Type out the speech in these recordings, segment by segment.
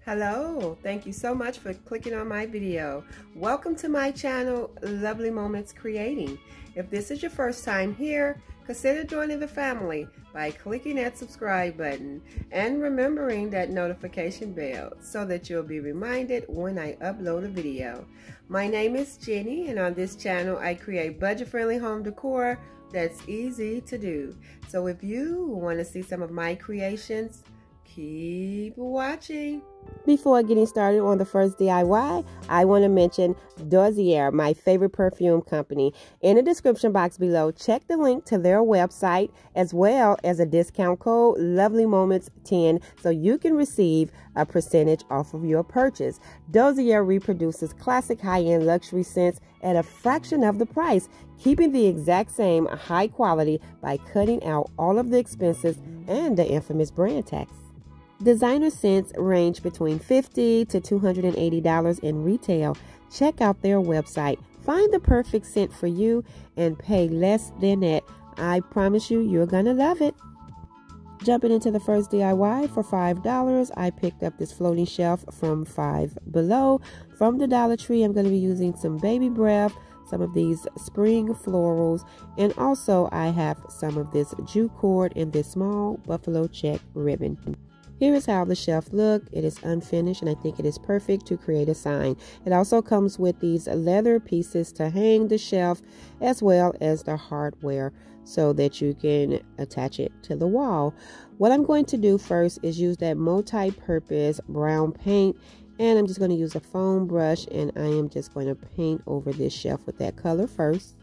Hello, thank you so much for clicking on my video. Welcome to my channel, Lovely Moments Creating. If this is your first time here, consider joining the family by clicking that subscribe button and remembering that notification bell so that you'll be reminded when I upload a video. My name is Jenny, and on this channel I create budget-friendly home decor that's easy to do. So if you want to see some of my creations, keep watching. Before getting started on the first DIY, I want to mention Dossier, my favorite perfume company. In the description box below, check the link to their website as well as a discount code, LovelyMoments10, so you can receive a percentage off of your purchase. Dossier reproduces classic high-end luxury scents at a fraction of the price, keeping the exact same high quality by cutting out all of the expenses and the infamous brand tax. Designer scents range between $50 to $280 in retail. Check out their website. Find the perfect scent for you and pay less than that. I promise you, you're gonna love it. Jumping into the first DIY for $5, I picked up this floating shelf from Five Below. From the Dollar Tree, I'm going to be using some baby breath, some of these spring florals, and also I have some of this jute cord and this small buffalo check ribbon. Here is how the shelf looks. It is unfinished and I think it is perfect to create a sign. It also comes with these leather pieces to hang the shelf as well as the hardware so that you can attach it to the wall. What I'm going to do first is use that multi-purpose brown paint, and I'm just going to use a foam brush and I am just going to paint over this shelf with that color first.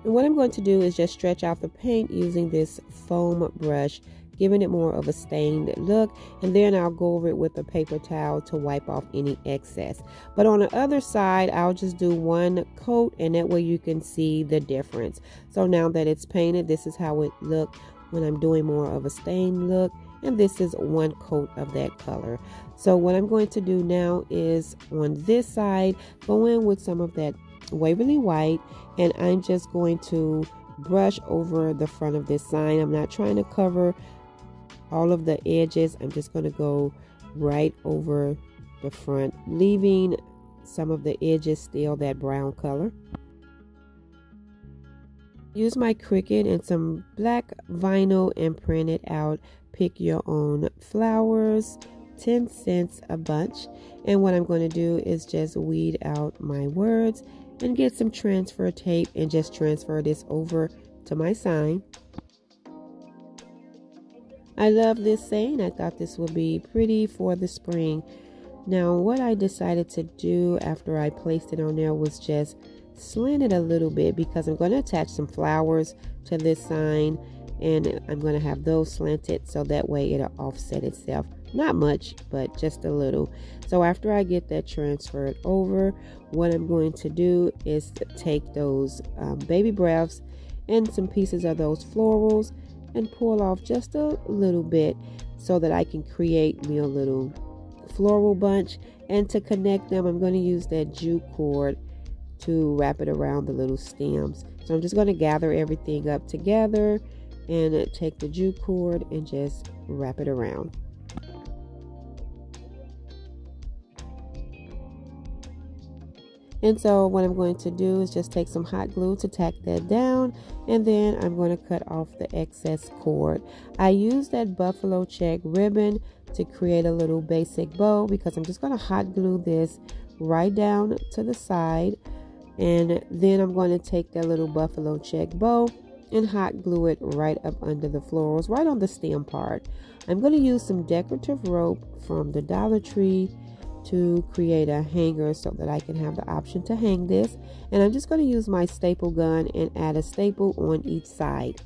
And what I'm going to do is just stretch out the paint using this foam brush, giving it more of a stained look, and then I'll go over it with a paper towel to wipe off any excess. But on the other side, I'll just do one coat, and that way you can see the difference. So now that it's painted, this is how it looks when I'm doing more of a stained look, and this is one coat of that color. So what I'm going to do now is on this side, go in with some of that Waverly White, and I'm just going to brush over the front of this sign. I'm not trying to cover all of the edges. I'm just going to go right over the front, leaving some of the edges still that brown color. Use my Cricut and some black vinyl and print it out. Pick your own flowers, 10 cents a bunch. And what I'm going to do is just weed out my words and get some transfer tape and just transfer this over to my sign. I love this saying. I thought this would be pretty for the spring. Now what I decided to do after I placed it on there was just slant it a little bit, because I'm going to attach some flowers to this sign and I'm going to have those slanted so that way it'll offset itself. Not much, but just a little. So after I get that transferred over, what I'm going to do is to take those baby breaths and some pieces of those florals and pull off just a little bit so that I can create me a little floral bunch. And to connect them, I'm going to use that jute cord to wrap it around the little stems. So I'm just going to gather everything up together and take the jute cord and just wrap it around. And so what I'm going to do is just take some hot glue to tack that down, and then I'm going to cut off the excess cord. I use that buffalo check ribbon to create a little basic bow, because I'm just going to hot glue this right down to the side, and then I'm going to take that little buffalo check bow and hot glue it right up under the florals, right on the stem part. I'm going to use some decorative rope from the Dollar Tree to create a hanger so that I can have the option to hang this. And I'm just going to use my staple gun and add a staple on each side.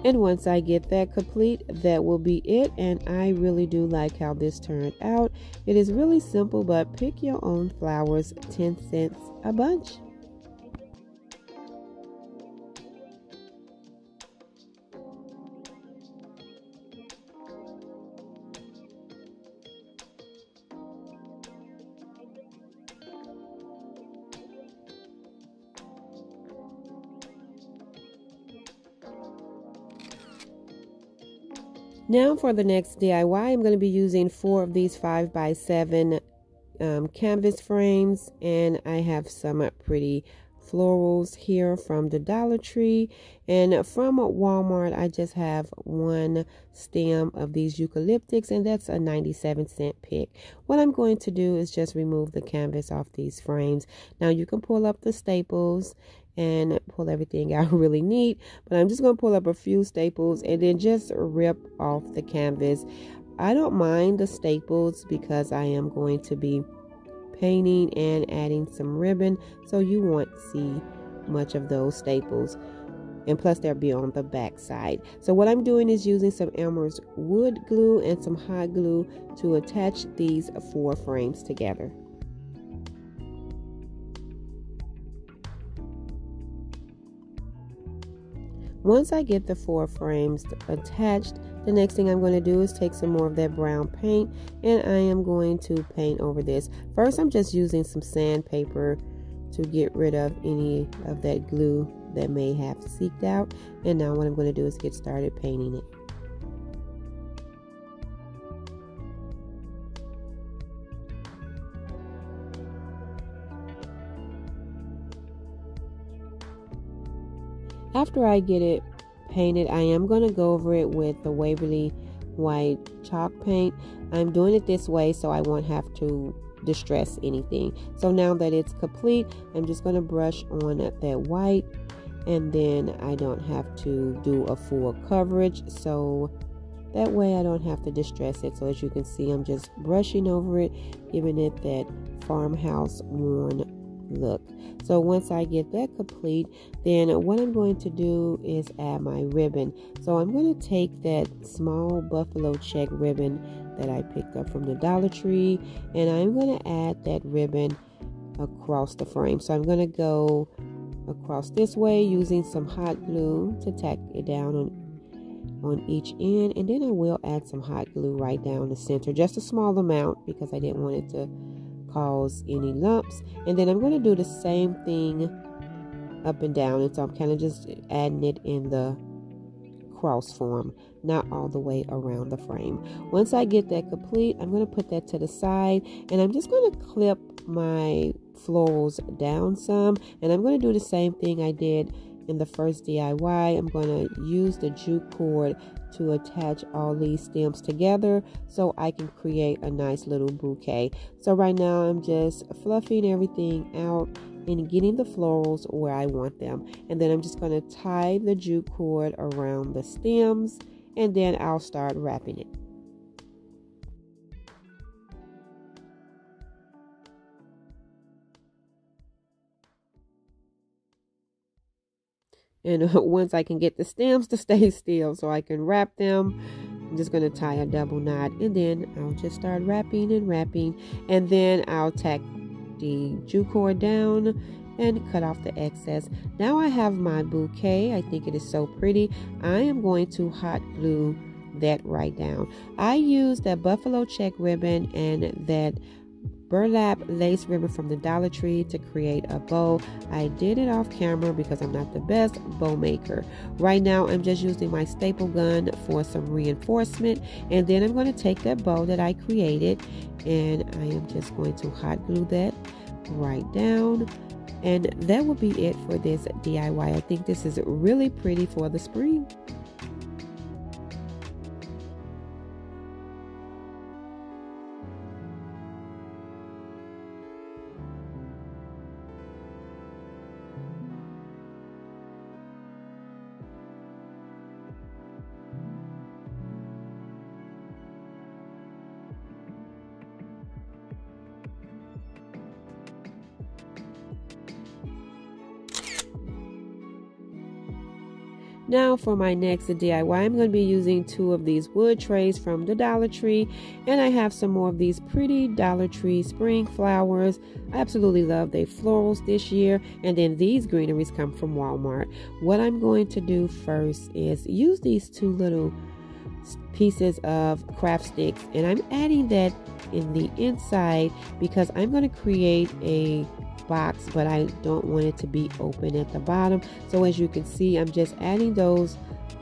And once I get that complete, that will be it. And I really do like how this turned out. It is really simple, but pick your own flowers, 10 cents a bunch. Now for the next DIY, I'm going to be using 4 of these 5x7 canvas frames, and I have some pretty florals here from the Dollar Tree, and from Walmart I just have 1 stem of these eucalyptics, and that's a 97-cent pick. What I'm going to do is just remove the canvas off these frames. Now you can pull up the staples and pull everything out really neat, but I'm just going to pull up a few staples and then just rip off the canvas. I don't mind the staples because I am going to be painting and adding some ribbon, so you won't see much of those staples, and plus they'll be on the back side. So what I'm doing is using some Elmer's wood glue and some hot glue to attach these 4 frames together. Once I get the 4 frames attached, the next thing I'm going to do is take some more of that brown paint, and I am going to paint over this. First, I'm just using some sandpaper to get rid of any of that glue that may have seeped out. And now what I'm going to do is get started painting it. After I get it painted, I am going to go over it with the Waverly white chalk paint. I'm doing it this way so I won't have to distress anything. So now that it's complete, I'm just going to brush on that white, and then I don't have to do a full coverage, so that way I don't have to distress it. So as you can see, I'm just brushing over it, giving it that farmhouse worn look. So once I get that complete, then what I'm going to do is add my ribbon. So I'm going to take that small buffalo check ribbon that I picked up from the Dollar Tree, and I'm going to add that ribbon across the frame. So I'm going to go across this way using some hot glue to tack it down on each end, and then I will add some hot glue right down the center, just a small amount because I didn't want it to cause any lumps. And then I'm going to do the same thing up and down, and so I'm kind of just adding it in the cross form, not all the way around the frame. Once I get that complete, I'm going to put that to the side, and I'm just going to clip my florals down some, and I'm going to do the same thing I did in the first DIY. I'm going to use the jute cord to attach all these stems together so I can create a nice little bouquet. So right now I'm just fluffing everything out and getting the florals where I want them, and then I'm just going to tie the jute cord around the stems, and then I'll start wrapping it. And once I can get the stems to stay still so I can wrap them, I'm just going to tie a double knot, and then I'll just start wrapping and wrapping, and then I'll tack the jute cord down and cut off the excess. Now I have my bouquet. I think it is so pretty. I am going to hot glue that right down. I used that buffalo check ribbon and that burlap lace ribbon from the Dollar Tree to create a bow. I did it off camera because I'm not the best bow maker. Right now I'm just using my staple gun for some reinforcement, and then I'm going to take that bow that I created and I am just going to hot glue that right down, and that will be it for this DIY. I think this is really pretty for the spring. Now for my next DIY, I'm going to be using 2 of these wood trays from the Dollar Tree, and I have some more of these pretty Dollar Tree spring flowers. I absolutely love their florals this year, and then these greeneries come from Walmart. What I'm going to do first is use these 2 little pieces of craft sticks, and I'm adding that in the inside because I'm going to create a box, but I don't want it to be open at the bottom. So as you can see, I'm just adding those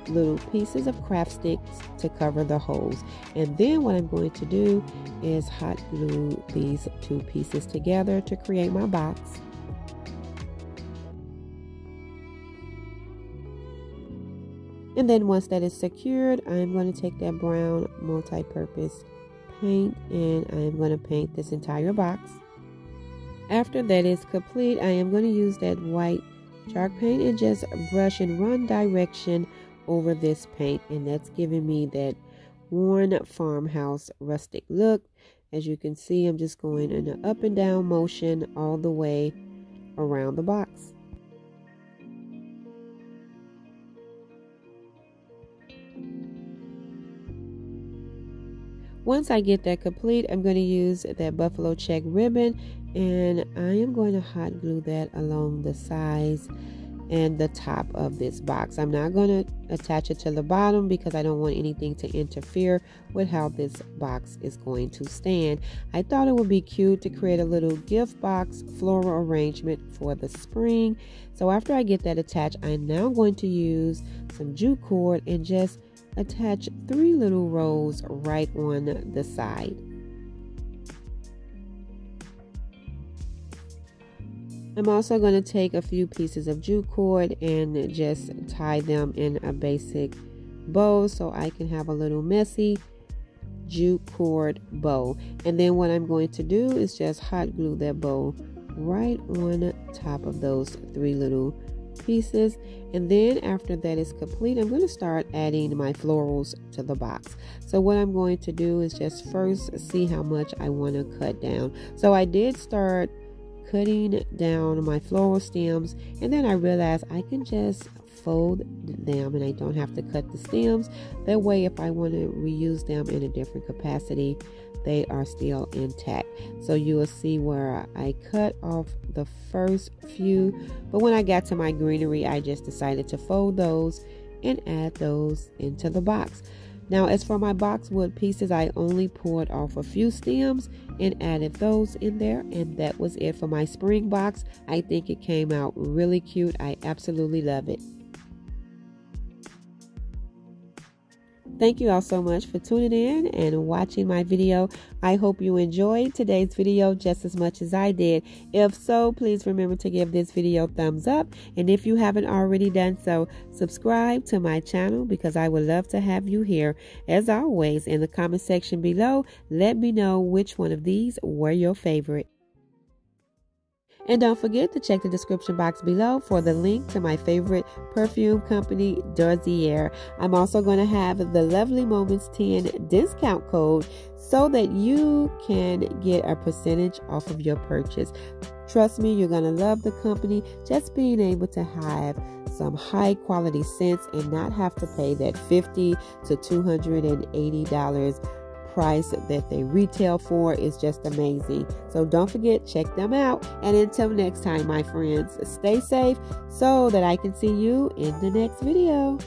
little pieces of craft sticks to cover the holes. And then what I'm going to do is hot glue these two pieces together to create my box. And then once that is secured, I'm going to take that brown multi-purpose paint and I'm going to paint this entire box. After that is complete, I am going to use that white chalk paint and just brush in one direction over this paint, and that's giving me that worn farmhouse rustic look. As you can see, I'm just going in an up and down motion all the way around the box. Once I get that complete, I'm going to use that buffalo check ribbon and I am going to hot glue that along the sides and the top of this box. I'm not going to attach it to the bottom because I don't want anything to interfere with how this box is going to stand. I thought it would be cute to create a little gift box floral arrangement for the spring. So after I get that attached, I'm now going to use some jute cord and just attach 3 little rows right on the side. I'm also going to take a few pieces of jute cord and just tie them in a basic bow so I can have a little messy jute cord bow. And then what I'm going to do is just hot glue that bow right on top of those 3 little pieces. And then after that is complete, I'm going to start adding my florals to the box. So what I'm going to do is just first see how much I want to cut down. So I did start cutting down my floral stems, and then I realized I can just fold them and I don't have to cut the stems. That way, if I want to reuse them in a different capacity, they are still intact. So you will see where I cut off the first few, but when I got to my greenery, I just decided to fold those and add those into the box. Now, as for my boxwood pieces, I only poured off a few stems and added those in there, and that was it for my spring box. I think it came out really cute. I absolutely love it. Thank you all so much for tuning in and watching my video. I hope you enjoyed today's video just as much as I did. If so, please remember to give this video a thumbs up. And if you haven't already done so, subscribe to my channel because I would love to have you here. As always, in the comment section below, let me know which one of these were your favorite. And don't forget to check the description box below for the link to my favorite perfume company, Dossier. I'm also going to have the Lovely Moments 10 discount code so that you can get a percentage off of your purchase. Trust me, you're going to love the company. Just being able to have some high quality scents and not have to pay that $50 to $280 price that they retail for is just amazing. So don't forget, check them out. And until next time, my friends, stay safe so that I can see you in the next video.